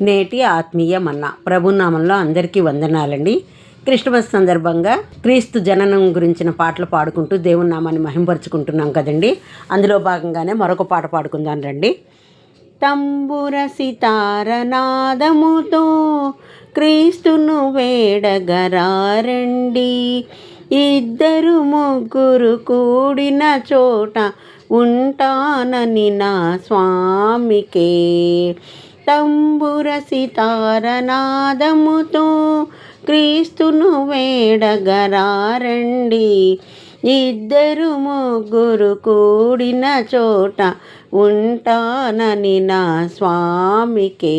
నేటి ఆత్మీయ మన్నా ప్రభునామంలో అందరికీ వందనాలండి. క్రిస్టమస్ సందర్భంగా క్రీస్తు జననం గురించిన పాటలు పాడుకుంటూ దేవుని నామాన్ని మహింపరుచుకుంటున్నాం కదండి. అందులో భాగంగానే మరొక పాట పాడుకుందాం రండి. తంబుర సితార నాదముతో క్రీస్తును వేడగరారండి, ఇద్దరు ముగ్గురు కూడిన చోట ఉంటానని నా స్వామికే. తంబుర సితార నాదముతో క్రీస్తును వేడగరారండి, ఇద్దరు ముగ్గురు కూడిన చోట ఉంటానని నా స్వామికే.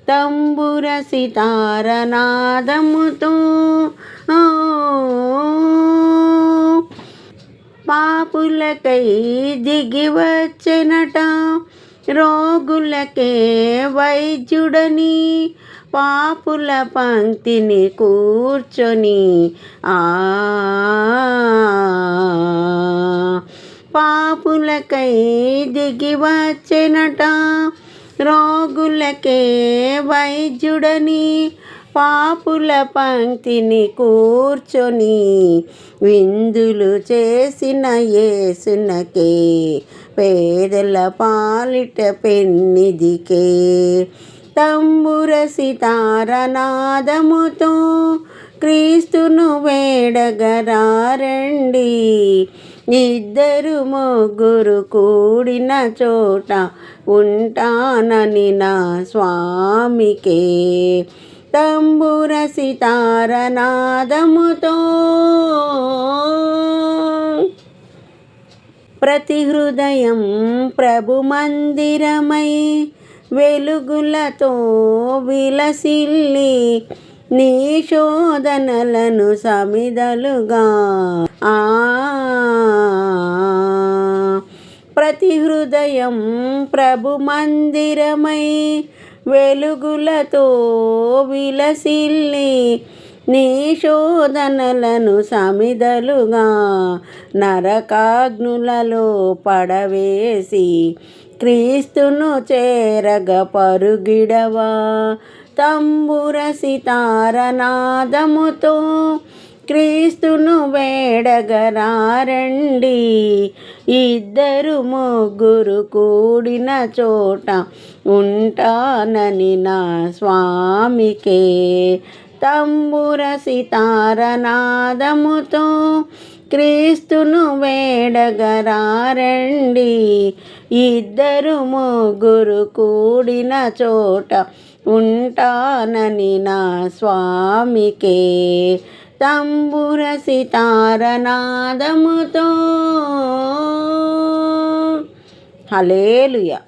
తంబుర సితార నాదముతో పాపులకై దిగి వచ్చెనట, రోగులకే వైద్యుడని, పాపుల పంక్తిని కూర్చొని పాపులకై దిగి వచ్చెనట, రోగులకే వైద్యుడని, పాపుల పంక్తిని కూర్చొని విందులు చేసిన యేసునకే, పేదల పాలిట పెన్నిదికే. తంబుర సితార నాదముతో క్రీస్తును వేడగరారండి, ఇద్దరు ముగ్గురు కూడిన చోట ఉంటానని నా స్వామికే. తంబుర సితార నాదముతో ప్రతి హృదయం ప్రభు మందిరమై వెలుగులతో విలసిల్లి, నీ శోధనలను సమిదలుగా ప్రతి హృదయం ప్రభు మందిరమై వెలుగులతో విలసిల్లి, నీ శోధనలను సమిదలుగా నరకాగ్నులలో పడవేసి, క్రీస్తును చేరగ పరుగిడవా. తంబుర సితార నాదముతో క్రీస్తును వేడగరారండి, ఇద్దరు ముగ్గురు కూడిన చోట ఉంటానని నా స్వామికే. తంబుర సితార నాదముతో క్రీస్తును వేడగరారండి, ఇద్దరు ముగ్గురు కూడిన చోట ఉంటానని నా స్వామికే. తంబుర సితార నాదముతో. హల్లెలూయా.